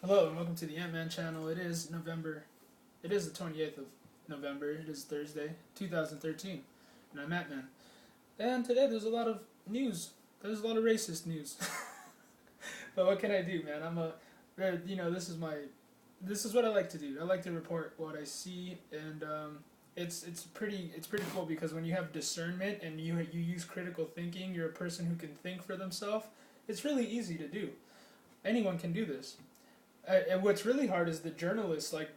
Hello and welcome to the Ant-Man channel. It is November. It is the 28th of November. It is Thursday, 2013, and I'm Ant-Man. And today there's a lot of news. There's a lot of racist news. But what can I do, man? This is this is what I like to do. I like to report what I see, and it's pretty cool because when you have discernment and you use critical thinking, you're a person who can think for themselves. It's really easy to do. Anyone can do this. And what's really hard is the journalists like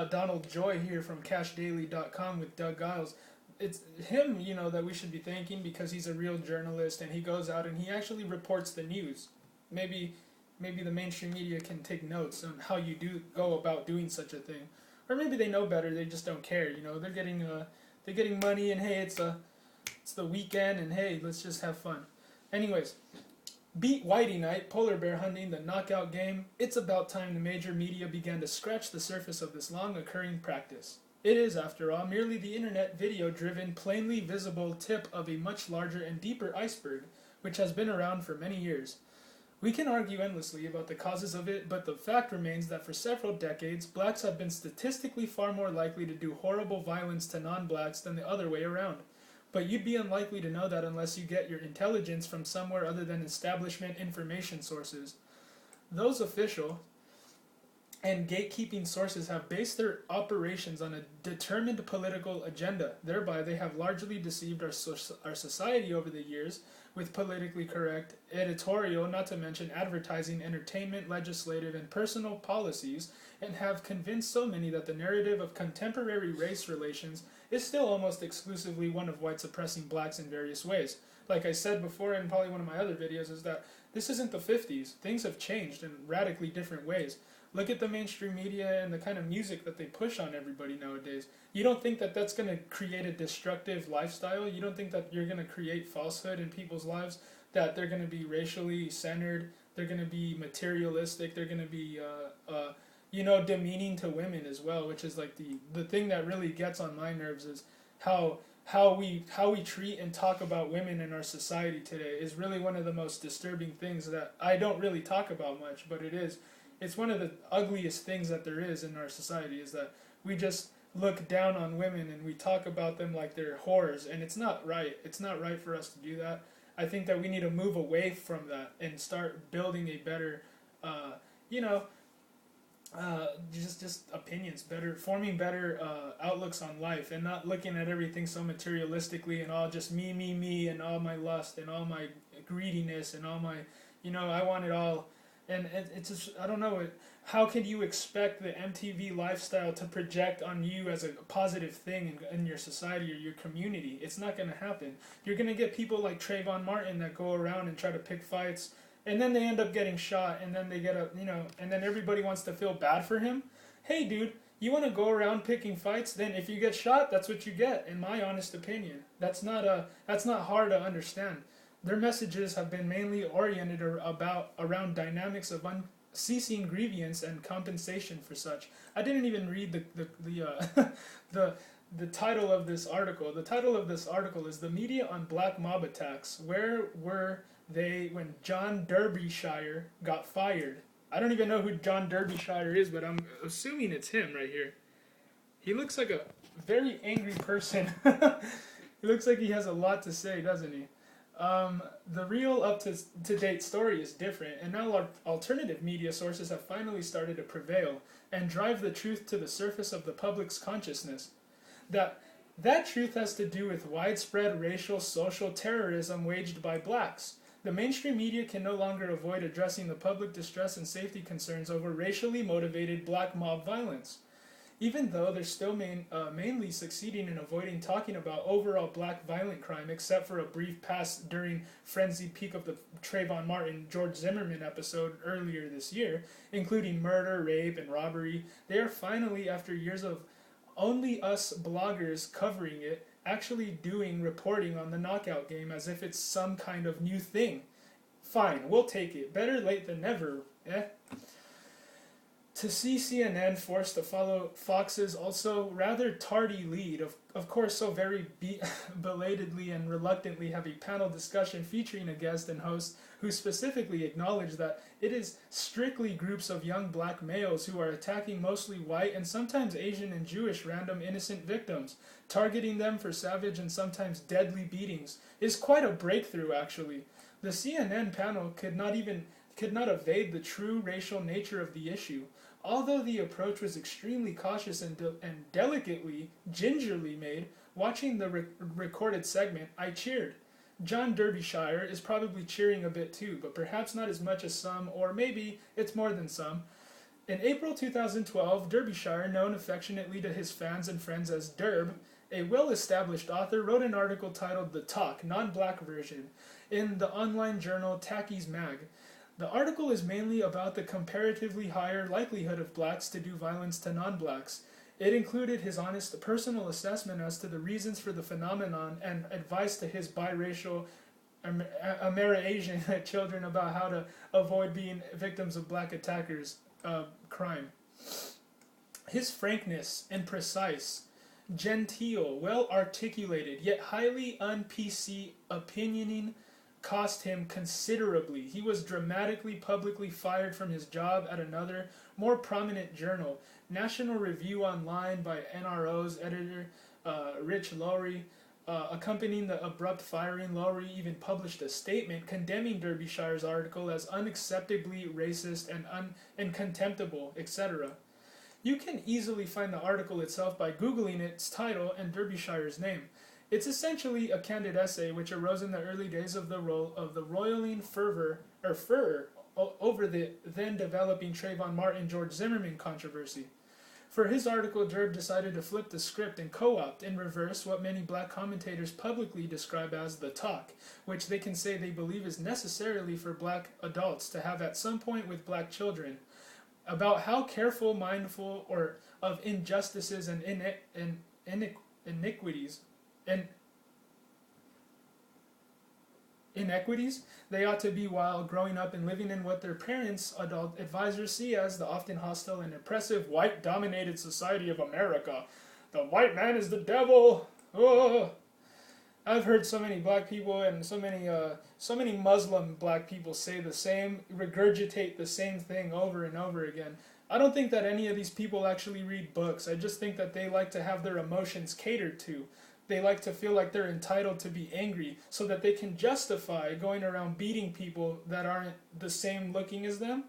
Donald Joy here from CashDaily.com with Doug Giles. It's him, that we should be thanking because he's a real journalist and he goes out and he actually reports the news. Maybe, maybe the mainstream media can take notes on how you do go about doing such a thing, or maybe they know better. They just don't care. They're getting money and hey, it's the weekend and hey, let's just have fun. Anyways, beat Whitey Night, polar bear hunting, the knockout game. It's about time the major media began to scratch the surface of this long occurring practice. It is, after all, merely the internet video driven, plainly visible tip of a much larger and deeper iceberg, which has been around for many years. We can argue endlessly about the causes of it, but the fact remains that for several decades, blacks have been statistically far more likely to do horrible violence to non blacks than the other way around. But you'd be unlikely to know that unless you get your intelligence from somewhere other than establishment information sources. Those official and gatekeeping sources have based their operations on a determined political agenda. Thereby, they have largely deceived our society over the years with politically correct editorial, not to mention advertising, entertainment, legislative, and personal policies, and have convinced so many that the narrative of contemporary race relations is still almost exclusively one of white suppressing blacks in various ways. Like I said before in probably one of my other videos, is that this isn't the 50s. Things have changed in radically different ways. Look at the mainstream media and the kind of music that they push on everybody nowadays. You don't think that that's going to create a destructive lifestyle? You don't think that you're going to create falsehood in people's lives? That they're going to be racially centered? They're going to be materialistic? They're going to be, demeaning to women as well, which is like the thing that really gets on my nerves is how we treat and talk about women in our society today is really one of the most disturbing things that I don't really talk about much, but it is. It's one of the ugliest things that there is in our society is that we just look down on women and we talk about them like they're whores, and it's not right. It's not right for us to do that. I think that we need to move away from that and start building a better, uh, you know, just opinions, better forming better outlooks on life, and not looking at everything so materialistically and all just me, and all my lust and all my greediness and all my, I want it all, and it's just I don't know it. How can you expect the MTV lifestyle to project on you as a positive thing in your society or your community? It's not going to happen. You're going to get people like Trayvon Martin that go around and try to pick fights, and then they end up getting shot, and then they get and then everybody wants to feel bad for him. Hey, dude, you want to go around picking fights? Then if you get shot, that's what you get. In my honest opinion, that's not hard to understand. Their messages have been mainly oriented around dynamics of unceasing grievance and compensation for such. I didn't even read the the title of this article. The title of this article is "The Media on Black Mob Attacks. Where were they when John Derbyshire got fired?" I don't even know who John Derbyshire is, but I'm assuming it's him right here. He looks like a very angry person. He looks like he has a lot to say, doesn't he? The real up to date story is different, and now alternative media sources have finally started to prevail and drive the truth to the surface of the public's consciousness. That that truth has to do with widespread racial social terrorism waged by blacks. The mainstream media can no longer avoid addressing the public distress and safety concerns over racially motivated black mob violence. Even though they're still mainly succeeding in avoiding talking about overall black violent crime, except for a brief pass during frenzied peak of the Trayvon Martin George Zimmerman episode earlier this year, including murder, rape, and robbery, they are finally, after years of only us bloggers covering it, actually doing reporting on the knockout game as if it's some kind of new thing. Fine, we'll take it. Better late than never, eh? To see CNN forced to follow Fox's also rather tardy lead, of course, so very belatedly and reluctantly have a panel discussion featuring a guest and host who specifically acknowledged that it is strictly groups of young black males who are attacking mostly white and sometimes Asian and Jewish random innocent victims, targeting them for savage and sometimes deadly beatings, is quite a breakthrough, actually. The CNN panel could not evade the true racial nature of the issue. Although the approach was extremely cautious and delicately, gingerly made, watching the recorded segment, I cheered. John Derbyshire is probably cheering a bit too, but perhaps not as much as some, or maybe it's more than some. In April 2012, Derbyshire, known affectionately to his fans and friends as Derb, a well-established author, wrote an article titled The Talk, Non-Black Version, in the online journal Tacky's Mag. The article is mainly about the comparatively higher likelihood of blacks to do violence to non-blacks. It included his honest personal assessment as to the reasons for the phenomenon and advice to his biracial Ameri-Asian children about how to avoid being victims of black attackers' crime. His frankness and precise, genteel, well-articulated, yet highly un-PC opinioning cost him considerably. He was dramatically publicly fired from his job at another, more prominent journal, National Review Online, by NRO's editor Rich Lowry. Accompanying the abrupt firing, Lowry even published a statement condemning Derbyshire's article as unacceptably racist and contemptible, etc. You can easily find the article itself by Googling its title and Derbyshire's name. It's essentially a candid essay which arose in the early days of the roiling furor over the then developing Trayvon Martin George Zimmerman controversy. For his article, Derb decided to flip the script and co-opt in reverse what many black commentators publicly describe as the talk, which they can say they believe is necessarily for black adults to have at some point with black children, about how careful, mindful, or of injustices and iniquities and inequities they ought to be while growing up and living in what their parents, adult advisors, see as the often hostile and oppressive white-dominated society of America. The white man is the devil. Oh. I've heard so many black people and so many Muslim black people say the same, regurgitate the same thing over and over again. I don't think that any of these people actually read books. I just think that they like to have their emotions catered to. They like to feel like they're entitled to be angry so that they can justify going around beating people that aren't the same looking as them.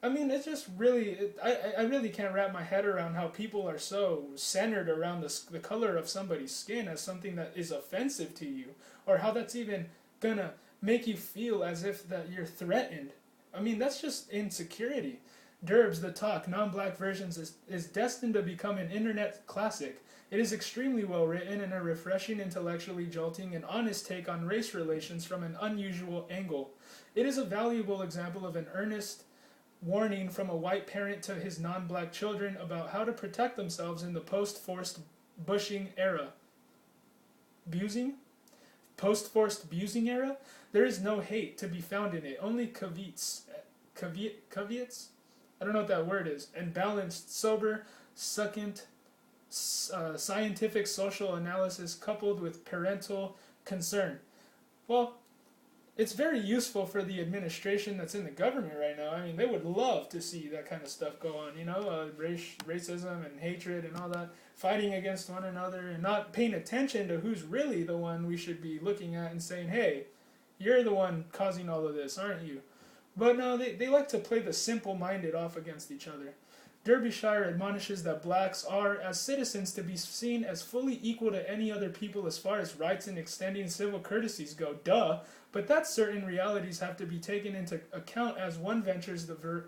I mean, it's just really, I really can't wrap my head around how people are so centered around the color of somebody's skin as something that is offensive to you, or how that's even gonna make you feel as if that you're threatened. I mean, that's just insecurity. Derb's The Talk, Non-Black Versions is destined to become an internet classic. It is extremely well written and a refreshing, intellectually jolting, and honest take on race relations from an unusual angle. It is a valuable example of an earnest warning from a white parent to his non-black children about how to protect themselves in the post-forced bushing era. Post-forced busing era? There is no hate to be found in it, only caveats? I don't know what that word is. And balanced, sober, succinct, scientific social analysis coupled with parental concern. Well, it's very useful for the administration that's in the government right now. I mean, they would love to see that kind of stuff go on, racism and hatred and all that, fighting against one another and not paying attention to who's really the one we should be looking at and saying, hey, you're the one causing all of this, aren't you? But no, they like to play the simple-minded off against each other. Derbyshire admonishes that blacks are, as citizens, to be seen as fully equal to any other people as far as rights and extending civil courtesies go. Duh! But that certain realities have to be taken into account as one ventures the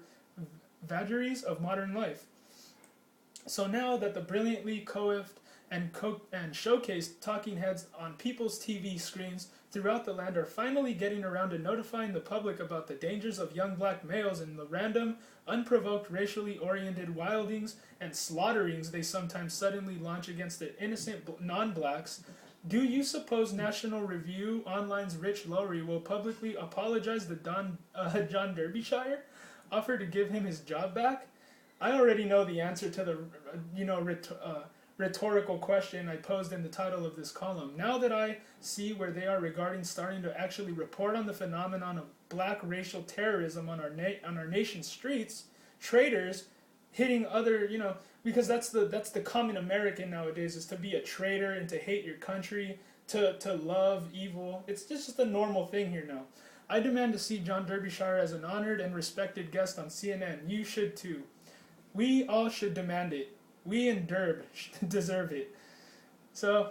vagaries of modern life. So now that the brilliantly coiffed and showcased talking heads on people's TV screens throughout the land are finally getting around to notifying the public about the dangers of young black males and the random, unprovoked, racially oriented wildings and slaughterings they sometimes suddenly launch against the innocent non-blacks, do you suppose National Review Online's Rich Lowry will publicly apologize to John Derbyshire, offer to give him his job back? I already know the answer to the, rhetorical question I posed in the title of this column. Now that I see where they are regarding starting to actually report on the phenomenon of black racial terrorism on our nation's streets, traitors hitting other, because that's the common American nowadays, is to be a traitor and to hate your country, to love evil. It's just a normal thing here now. I demand to see John Derbyshire as an honored and respected guest on CNN. You should too. We all should demand it. We in Derb deserve it. So,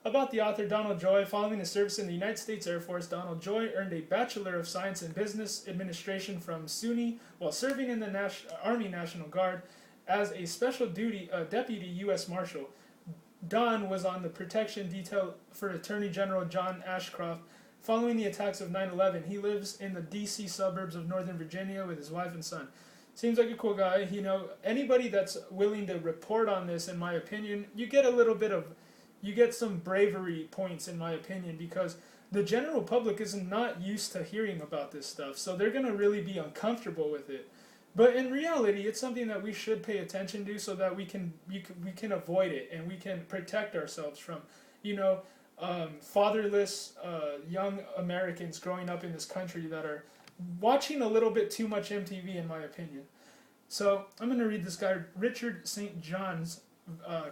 about the author Donald Joy, following his service in the United States Air Force, Donald Joy earned a Bachelor of Science in Business Administration from SUNY while serving in the Army National Guard as a special deputy U.S. Marshal. Don was on the protection detail for Attorney General John Ashcroft. Following the attacks of 9/11, he lives in the D.C. suburbs of Northern Virginia with his wife and son. Seems like a cool guy. Anybody that's willing to report on this, in my opinion, you get some bravery points, in my opinion, because the general public is not used to hearing about this stuff, so they're going to really be uncomfortable with it. But in reality, it's something that we should pay attention to so that we can avoid it and we can protect ourselves from, fatherless young Americans growing up in this country that are watching a little bit too much MTV, in my opinion. So I'm going to read this guy, Richard St. John's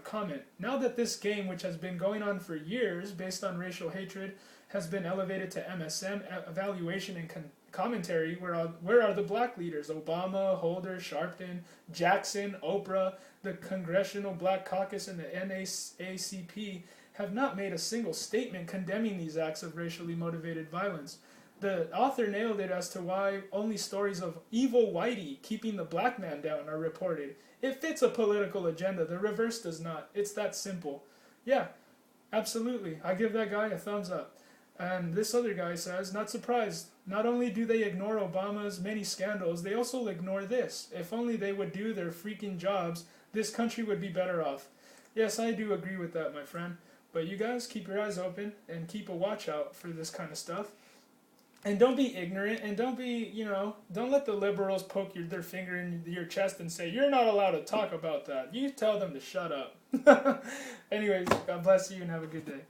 comment. Now that this game, which has been going on for years based on racial hatred, has been elevated to MSM, evaluation and commentary, where are the black leaders? Obama, Holder, Sharpton, Jackson, Oprah, the Congressional Black Caucus, and the NAACP have not made a single statement condemning these acts of racially motivated violence. The author nailed it as to why only stories of evil whitey keeping the black man down are reported. It fits a political agenda. The reverse does not. It's that simple. Yeah, absolutely. I give that guy a thumbs up. And this other guy says, not surprised. Not only do they ignore Obama's many scandals, they also ignore this. If only they would do their freaking jobs, this country would be better off. Yes, I do agree with that, my friend. But you guys keep your eyes open and keep a watch out for this kind of stuff. And don't be ignorant, and don't let the liberals poke their finger in your chest and say, you're not allowed to talk about that. You tell them to shut up. Anyways, God bless you and have a good day.